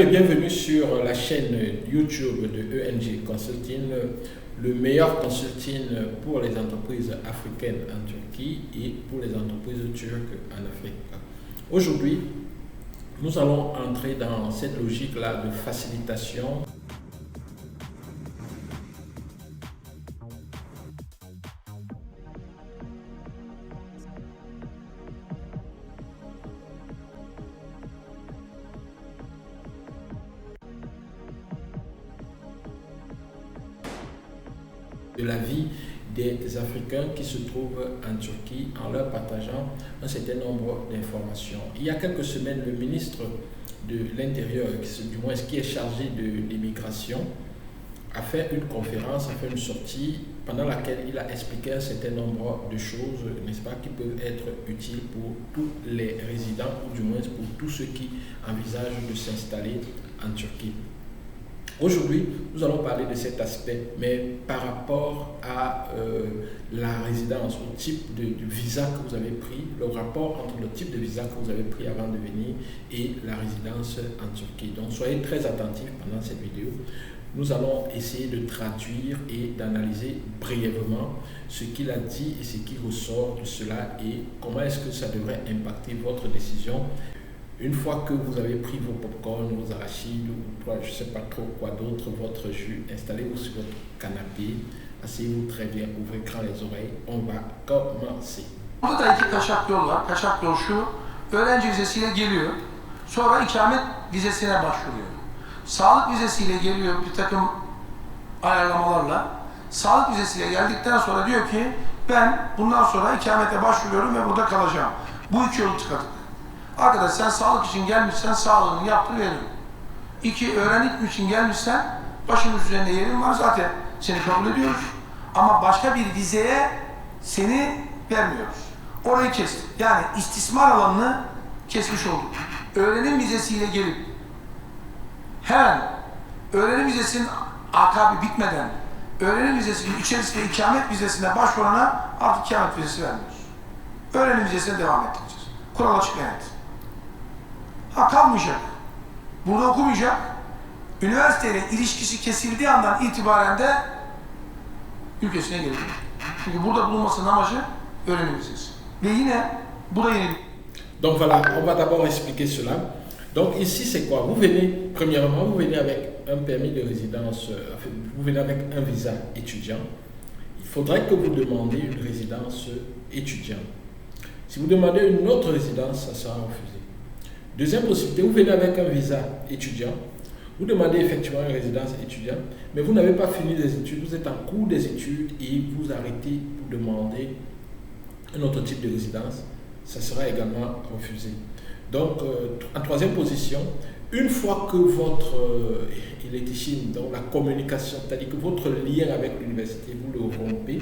Salut et bienvenue sur la chaîne YouTube de ENG Consulting, le meilleur consulting pour les entreprises africaines en Turquie et pour les entreprises turques en Afrique. Aujourd'hui, nous allons entrer dans cette logique-là de facilitation de la vie des Africains qui se trouvent en Turquie en leur partageant un certain nombre d'informations. Il y a quelques semaines, le ministre de l'Intérieur, du moins qui est chargé de l'immigration, a fait une conférence, a fait une sortie pendant laquelle il a expliqué un certain nombre de choses, n'est-ce pas, qui peuvent être utiles pour tous les résidents ou du moins pour tous ceux qui envisagent de s'installer en Turquie. Aujourd'hui, nous allons parler de cet aspect, mais par rapport à la résidence, au type de visa que vous avez pris, le rapport entre le type de visa que vous avez pris avant de venir et la résidence en Turquie. Donc, soyez très attentifs pendant cette vidéo. Nous allons essayer de traduire et d'analyser brièvement ce qu'il a dit et ce qui ressort de cela et comment est-ce que ça devrait impacter votre décision. Une fois que vous avez pris vos popcorn, vos arachides ou je ne sais pas trop quoi d'autre, votre jus, installez-vous sur votre canapé, asseyez-vous très bien, ouvrez grand les oreilles, on va commencer. Burada da iki kaçak yol var. Kaçak yol şu, öğrenci vizesiyle geliyor, sonra ikamet vizesine başvuruyor. Sağlık vizesiyle geliyor bir takım ayarlamalarla. Sağlık vizesiyle geldikten sonra diyor ki ben bundan sonra ikamete başvuruyorum ve burada kalacağım. Bu iki yolu tıkadık. Arkadaş sen sağlık için gelmişsen sağlığını yaptır veririm. İki, öğrenlik için gelmişsen başımız üzerinde yerin var zaten seni kabul ediyoruz. Ama başka bir vizeye seni vermiyoruz. Orayı kestik. Yani istismar alanını kesmiş olduk. Öğrenim vizesiyle gelip hemen öğrenim vizesinin akabı bitmeden öğrenim vizesinin içerisinde ikamet vizesine başvurana artık ikamet vizesi vermiyoruz. Öğrenim vizesine devam ettireceğiz. Kural açık net. Ha kalmayacak. Burada okumayacak. Üniversiteyle ilişkisi kesildiği andan itibaren de ülkesine gelecek. Çünkü burada bulunmasının amacı öğrenim vizesi. Ve yine bu da yeni. Donc voilà, on va d'abord expliquer cela. Donc ici c'est quoi? Vous venez, premièrement, vous venez avec un permis de résidence, vous venez avec un visa étudiant. Il faudrait que vous demandiez une résidence étudiante. Si vous demandez une autre résidence, ça sera refusé. Deuxième possibilité, vous venez avec un visa étudiant, vous demandez effectivement une résidence étudiante, mais vous n'avez pas fini les études, vous êtes en cours des études et vous arrêtez pour demander un autre type de résidence, ça sera également refusé. Donc, en troisième position, une fois que votre donc la communication, c'est-à-dire que votre lien avec l'université, vous le rompez,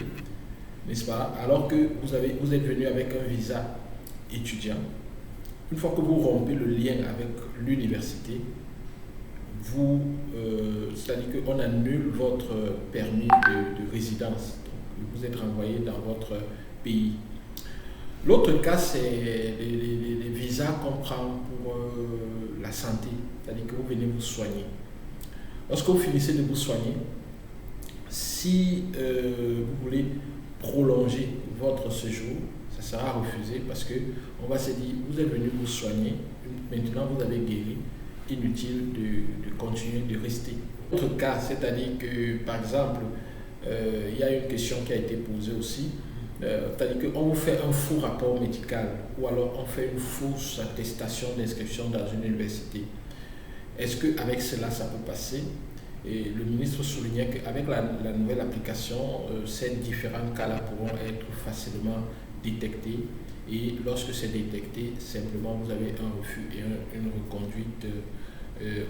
n'est-ce pas, alors que vous êtes venu avec un visa étudiant. Une fois que vous rompez le lien avec l'université, c'est-à-dire qu'on annule votre permis de résidence. Donc, vous êtes renvoyé dans votre pays. L'autre cas, c'est les visas qu'on prend pour la santé, c'est-à-dire que vous venez vous soigner. Lorsque vous finissez de vous soigner, si vous voulez prolonger votre séjour, ça sera refusé parce qu'on va se dire, vous êtes venu vous soigner, maintenant vous avez guéri, inutile de continuer de rester. Autre cas, c'est-à-dire que, par exemple, il y a une question qui a été posée aussi, c'est-à-dire qu'on vous fait un faux rapport médical ou alors on fait une fausse attestation d'inscription dans une université. Est-ce qu'avec cela, ça peut passer? Et le ministre soulignait qu'avec la nouvelle application, ces différents cas-là pourront être facilement détectés et lorsque c'est détecté, simplement vous avez un refus et une reconduite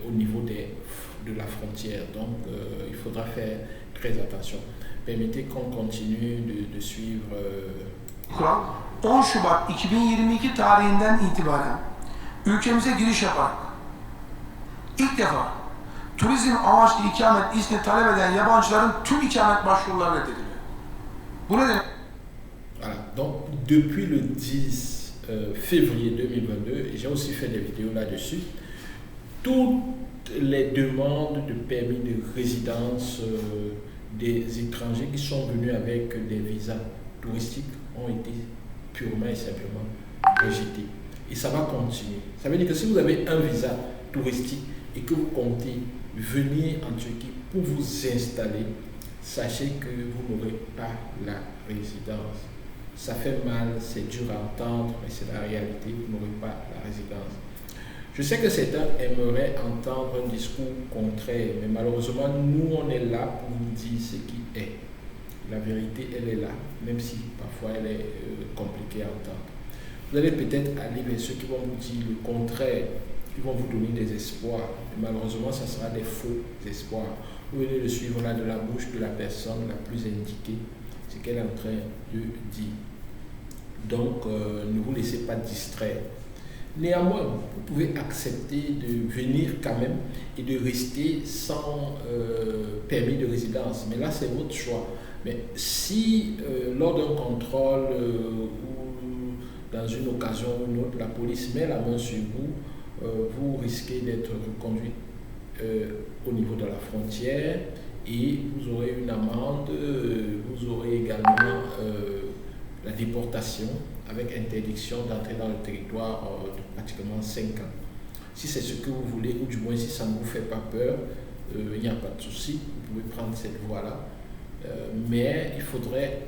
au niveau de la frontière. Donc il faudra faire très attention. Permettez qu'on continue de suivre. Kural 10 Şubat 2022 tarihinden itibaren ülkemize giriş yaparak ilk defa turizm amaçlı ikamet izni talep eden yabancıların tüm ikamet başvuruları reddediliyor. Bu ne demek? Voilà, donc depuis le 10 février 2022, et j'ai aussi fait des vidéos là-dessus, toutes les demandes de permis de résidence des étrangers qui sont venus avec des visas touristiques ont été purement et simplement rejetées. Et ça va continuer. Ça veut dire que si vous avez un visa touristique et que vous comptez venir en Turquie pour vous installer, sachez que vous n'aurez pas la résidence. Ça fait mal, c'est dur à entendre, mais c'est la réalité, vous n'aurez pas la résidence. Je sais que certains aimeraient entendre un discours contraire, mais malheureusement, nous, on est là pour vous dire ce qui est. La vérité, elle est là, même si parfois elle est compliquée à entendre. Vous allez peut-être aller vers ceux qui vont vous dire le contraire, qui vont vous donner des espoirs. Mais malheureusement, ça sera des faux espoirs. Vous venez de suivre là de la bouche de la personne la plus indiquée, ce qu'elle est en train de dire. Donc, ne vous laissez pas distraire. Néanmoins, vous pouvez accepter de venir quand même et de rester sans permis de résidence. Mais là, c'est votre choix. Mais si lors d'un contrôle ou dans une occasion ou une autre, la police met la main sur vous, vous risquez d'être reconduit au niveau de la frontière et vous aurez une amende, vous aurez également la déportation avec interdiction d'entrer dans le territoire de pratiquement 5 ans. Si c'est ce que vous voulez, ou du moins si ça ne vous fait pas peur, il n'y a pas de souci, vous pouvez prendre cette voie-là. Mais il faudrait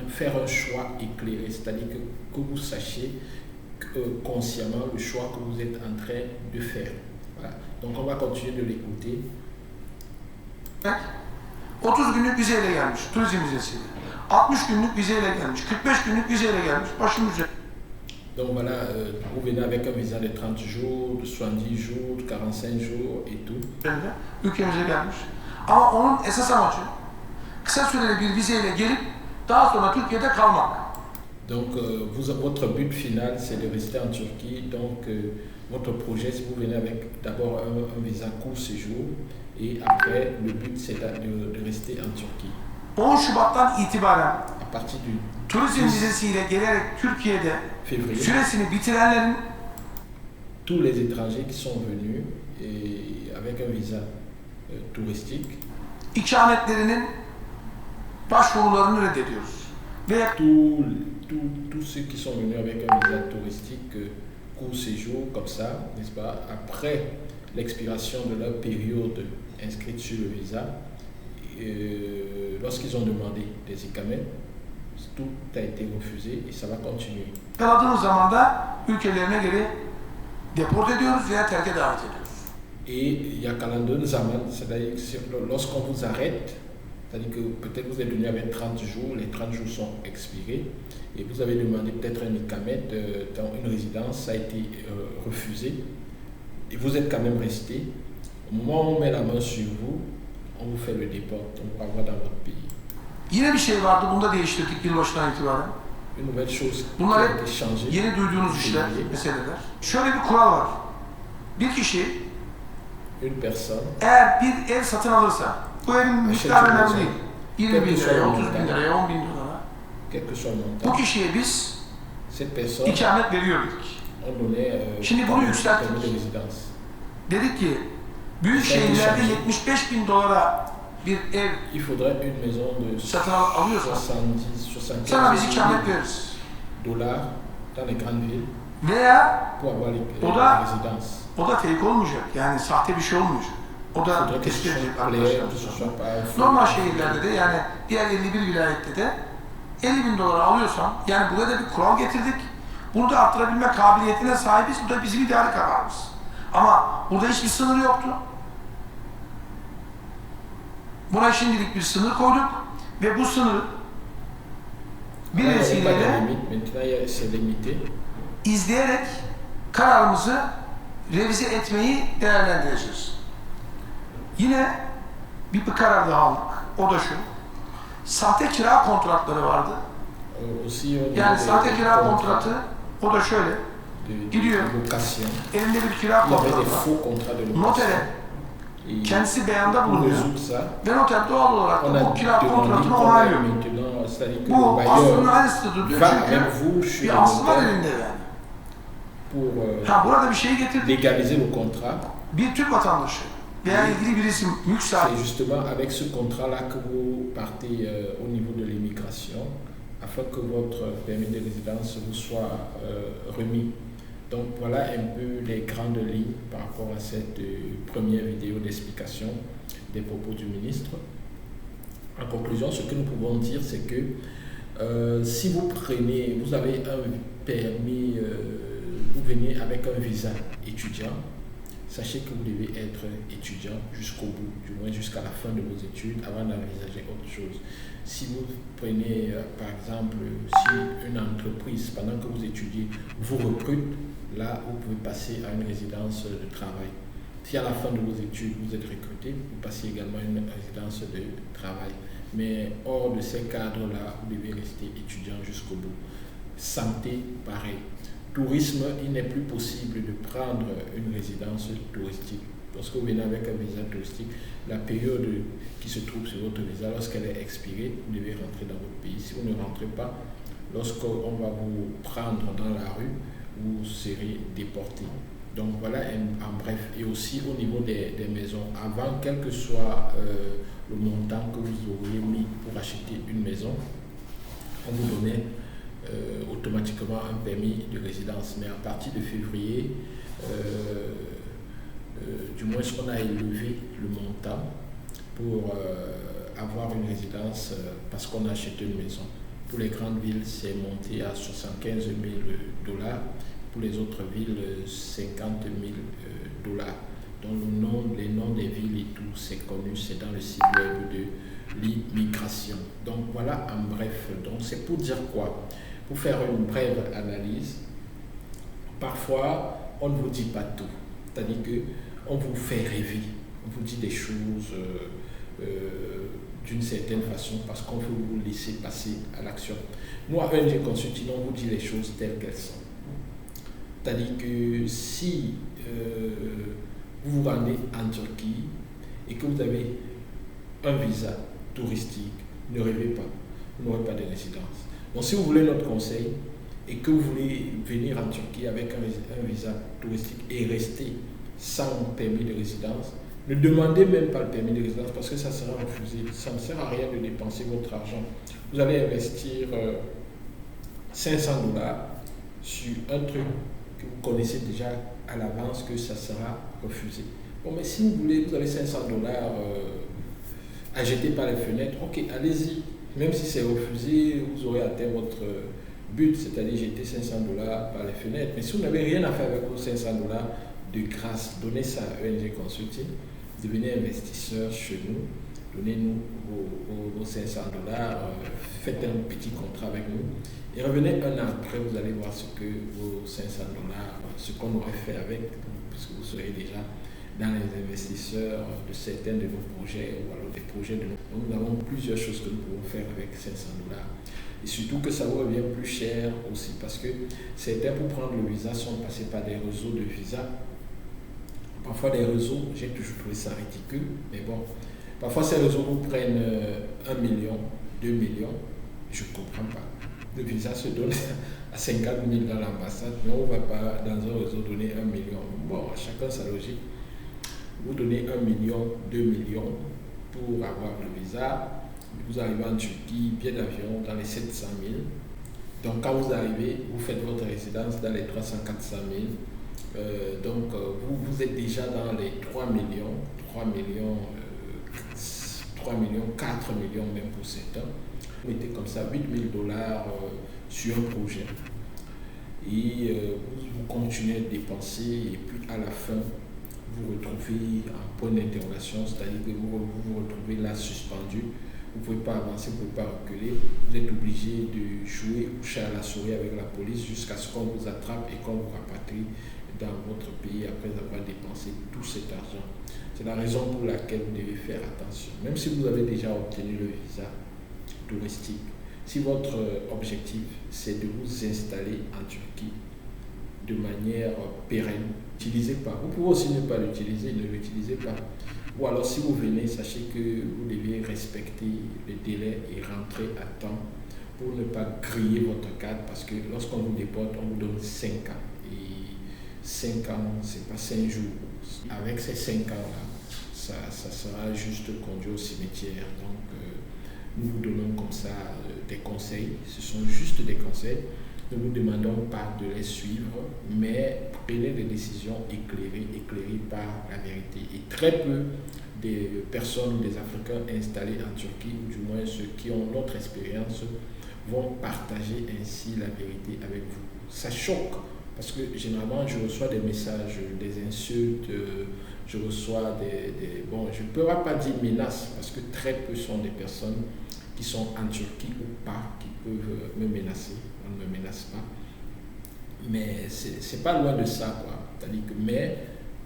faire un choix éclairé, c'est-à-dire que vous sachiez consciemment le choix que vous êtes en train de faire. Voilà. Donc on va continuer de l'écouter. 30 günlük vizeyle gelmiş, turizm vizesiyle. 60 günlük vizeyle gelmiş, 45 günlük vizeyle gelmiş, başımız üzerinde. Donc voilà, vous venez avec un visa de 30 jours, de 70 jours, de 45 jours et tout. Ülkemize gelmiş. Ama onun esas amacı kısa süreli bir vizeyle gelip daha sonra Türkiye'de kalmak. Donc votre but final c'est de rester en Turquie. Donc votre projet, si vous venez avec d'abord un visa court séjour et après le but c'est de rester en Turquie. 10 Şubat'tan itibaren à partir du turizm vizesiyle gelerek Türkiye'de süresini bitirenlerin tous les étrangers qui sont venus et avec un visa touristique ikametlerinin başvurularını reddediyoruz. Ve tous ceux qui sont venus avec un visa touristique court séjour comme ça, n'est-ce pas, après l'expiration de leur période inscrite sur le visa, lorsqu'ils ont demandé des ikamet, tout a été refusé et ça va continuer. Yakaladığımız zaman da ülkelerine geri deport ediyoruz veya terke davet ediyoruz. Et yakalandığınız zaman, c'est-à-dire lorsqu'on vous arrête, c'est-à-dire que peut-être vous êtes venu avec 30 jours, les 30 jours sont expirés et vous avez demandé peut-être un ikamet dans une résidence, ça a été refusé et vous êtes quand même resté. Au moment où on met la main sur vous, on vous fait le déport, on vous renvoie dans votre pays. Yine bir şey vardı, bunu da değiştirdik yılbaşından itibaren. Une nouvelle chose Bunlar qui a hep été changée. yeni duyduğunuz işler, meseleler. Şöyle bir kural var. Bir kişi Une personne eğer bir ev satın alırsa, bu evin miktarı önemli değil. 20 bin liraya, 30 bin liraya, 10 bin liraya. quel que soit le Bu montant, kişiye biz cette personne ikamet veriyorduk. on donnait Şimdi bunu permis yükselttik. de résidence. Dedik ki, büyük şehirlerde 75 bin dolara bir ev Il faudrait une maison de satın alıyorsa 70, sana biz 75 ikamet veririz. dollars dans les grandes villes Veya pour avoir O la da- résidence. o da fake olmayacak. Yani sahte bir şey olmayacak. O Il da faudrait que ce tespit edilecek soit clair, que ce arkadaşlar. soit pas un faux. Normal şehirlerde de yani diğer 51 vilayette de 50 bin dolar alıyorsan, yani buraya da bir kural getirdik. Bunu da arttırabilme kabiliyetine sahibiz. Bu da bizim idari kararımız. Ama burada hiçbir sınır yoktu. Buna şimdilik bir sınır koyduk ve bu sınırı bir Il n'y a pas de vesileyle limite, maintenant c'est limité. izleyerek kararımızı revize etmeyi değerlendireceğiz. Yine bir karar daha aldık. O da şu. Sahte kira kontratları vardı. Aussi au niveau Yani des sahte kira contrats kontratı o da şöyle. de gidiyor. location. Elinde bir kira Il y avait des kontratı var. faux contrats de location. Notere Et kendisi beyanda pour bulunuyor. résoudre ça, Ve noter doğal olarak on da a bu kira demandé kontratını quand onaylıyor. même maintenant, c'est-à-dire que Bu le aslında bailleur aynısıdır diyor va çünkü avec vous chez bir le aslı var notaire elinde yani. pour Ha burada bir şey getirdik. légaliser le contrat. bir Türk vatandaşı veya ilgili bir isim mülk sahibi. C'est justement avec ce contrat-là que vous partez au niveau de l'immigration, afin que votre permis de résidence vous soit remis. Donc voilà un peu les grandes lignes par rapport à cette première vidéo d'explication des propos du ministre. En conclusion, ce que nous pouvons dire, c'est que si vous avez un permis, vous venez avec un visa étudiant, sachez que vous devez être étudiant jusqu'au bout, du moins jusqu'à la fin de vos études, avant d'envisager autre chose. Si vous prenez, par exemple, si une entreprise, pendant que vous étudiez, vous recrute, là, vous pouvez passer à une résidence de travail. Si à la fin de vos études, vous êtes recruté, vous passez également à une résidence de travail. Mais hors de ces cadres-là, vous devez rester étudiant jusqu'au bout. Santé, pareil. Tourisme, il n'est plus possible de prendre une résidence touristique. Lorsque vous venez avec un visa touristique, la période qui se trouve sur votre visa, lorsqu'elle est expirée, vous devez rentrer dans votre pays. Si vous ne rentrez pas, lorsqu'on va vous prendre dans la rue, vous serez déporté. Donc voilà en bref. Et aussi au niveau des maisons, avant, quel que soit le montant que vous auriez mis pour acheter une maison, on vous donnait automatiquement un permis de résidence. Mais à partir de février, du moins on a élevé le montant pour avoir une résidence parce qu'on a acheté une maison. Pour les grandes villes, c'est monté à 75 000 $. Pour les autres villes, 50 000 $. Donc les noms des villes et tout, c'est connu, c'est dans le site web de l'immigration. Donc voilà en bref. Donc c'est pour dire quoi? Pour faire une brève analyse, parfois on ne vous dit pas tout. C'est-à-dire qu'on vous fait rêver, on vous dit des choses d'une certaine façon parce qu'on veut vous laisser passer à l'action. Nous, à ENG Consulting, on vous dit les choses telles qu'elles sont. C'est-à-dire que si vous vous rendez en Turquie et que vous avez un visa touristique, ne rêvez pas, vous n'aurez pas de résidence. Donc si vous voulez notre conseil et que vous voulez venir en Turquie avec un visa touristique et rester sans permis de résidence, ne demandez même pas le permis de résidence parce que ça sera refusé. Ça ne sert à rien de dépenser votre argent. Vous allez investir 500 $ sur un truc que vous connaissez déjà à l'avance que ça sera refusé. Bon, mais si vous voulez, vous avez 500 $ à jeter par les fenêtres, ok, allez-y. Même si c'est refusé, vous aurez atteint votre but, c'est-à-dire jeter 500 $ par les fenêtres. Mais si vous n'avez rien à faire avec vos 500 $, de grâce, donnez ça à ENG Consulting, devenez investisseur chez nous, donnez-nous vos 500 $, faites un petit contrat avec nous et revenez un an après, vous allez voir ce que vos 500 $, ce qu'on aurait fait avec, puisque vous serez déjà dans les investisseurs de certains de nos projets ou alors des projets de nous. Donc nous avons plusieurs choses que nous pouvons faire avec 500 $. Et surtout que ça vous revient plus cher aussi parce que certains pour prendre le visa sont passés par des réseaux de visa. Parfois des réseaux, j'ai toujours trouvé ça ridicule, mais bon, parfois ces réseaux vous prennent 1 million, 2 millions, je ne comprends pas. Le visa se donne à 50 000 dans l'ambassade, mais on ne va pas dans un réseau donner 1 million. Bon, chacun sa logique. Vous donnez 1 million, 2 millions pour avoir le visa, vous arrivez en Turquie, billet d'avion dans les 700 000. Donc quand vous arrivez, vous faites votre résidence dans les 300-400 000. Donc vous êtes déjà dans les 3 millions, 4 millions même pour certains. Vous mettez comme ça 8 000 $ sur un projet. Et vous continuez à dépenser et puis à la fin, vous retrouvez en point d'interrogation, c'est-à-dire que vous vous retrouvez là suspendu. Vous ne pouvez pas avancer, vous ne pouvez pas reculer. Vous êtes obligé de jouer au chat à la souris avec la police jusqu'à ce qu'on vous attrape et qu'on vous rapatrie dans votre pays après avoir dépensé tout cet argent. C'est la raison pour laquelle vous devez faire attention. Même si vous avez déjà obtenu le visa touristique, si votre objectif c'est de vous installer en Turquie de manière pérenne, n'utilisez pas. Vous pouvez aussi ne pas l'utiliser, ne l'utilisez pas. Ou alors si vous venez, sachez que vous devez respecter le délai et rentrer à temps pour ne pas griller votre cadre parce que lorsqu'on vous déporte, on vous donne 5 ans. Et 5 ans, ce n'est pas 5 jours. Avec ces 5 ans-là, ça sera juste conduit au cimetière. Donc, nous vous donnons comme ça des conseils. Ce sont juste des conseils. Ne vous demandons pas de les suivre, mais prenez des décisions éclairées par la vérité. Et très peu des personnes, des Africains installés en Turquie, ou du moins ceux qui ont notre expérience, vont partager ainsi la vérité avec vous. Ça choque, parce que généralement je reçois des messages, des insultes, je reçois bon, je ne peux pas dire menaces, parce que très peu sont des personnes qui sont en Turquie ou pas, qui peuvent me menacer. On ne me menace pas. Mais c'est pas loin de ça, quoi. C'est-à-dire que, mais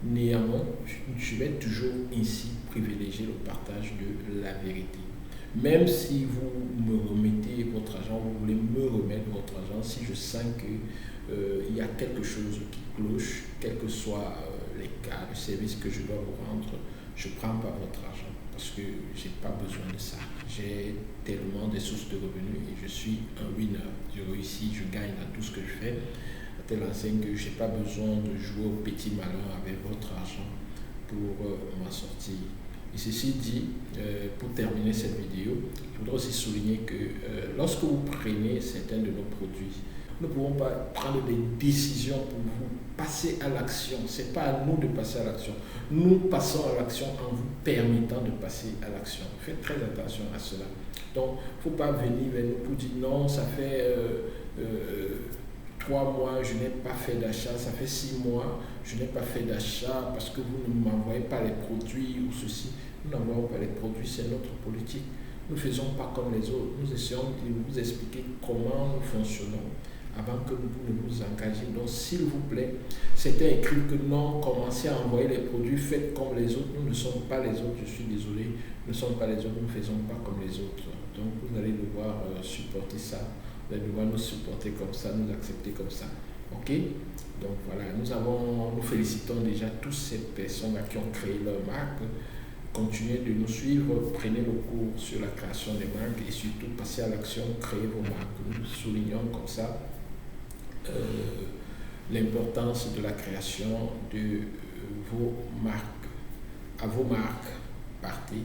néanmoins, je vais toujours ainsi privilégier le partage de la vérité. Même si vous me remettez votre argent, vous voulez me remettre votre argent, si je sens qu'il y a quelque chose qui cloche, quels que soient les cas, le service que je dois vous rendre, je ne prends pas votre argent parce que je n'ai pas besoin de ça. J'ai tellement de sources de revenus et je suis un winner. Je réussis, je gagne dans tout ce que je fais. À telle enseigne que je n'ai pas besoin de jouer au petit malin avec votre argent pour m'en sortir. Et ceci dit, pour terminer cette vidéo, je voudrais aussi souligner que lorsque vous prenez certains de nos produits, nous ne pouvons pas prendre des décisions pour vous passer à l'action. Ce n'est pas à nous de passer à l'action. Nous passons à l'action en vous permettant de passer à l'action. Faites très attention à cela. Donc, il ne faut pas venir vers nous pour dire non, ça fait 3 mois, je n'ai pas fait d'achat, ça fait 6 mois, je n'ai pas fait d'achat parce que vous ne m'envoyez pas les produits ou ceci. Nous n'envoyons pas les produits, c'est notre politique. Nous ne faisons pas comme les autres. Nous essayons de vous expliquer comment nous fonctionnons avant que vous ne vous engagiez. Donc, s'il vous plaît, c'était écrit que non, commencez à envoyer les produits, faites comme les autres. Nous ne sommes pas les autres, je suis désolé. Nous ne sommes pas les autres, nous ne faisons pas comme les autres. Donc, vous allez devoir supporter ça. Vous allez devoir nous supporter comme ça, nous accepter comme ça. Ok? Donc, voilà, nous félicitons déjà toutes ces personnes qui ont créé leur marque. Continuez de nous suivre, prenez le cours sur la création des marques et surtout passez à l'action, créez vos marques. Nous soulignons comme ça l'importance de la création de vos marques. À vos marques, partez.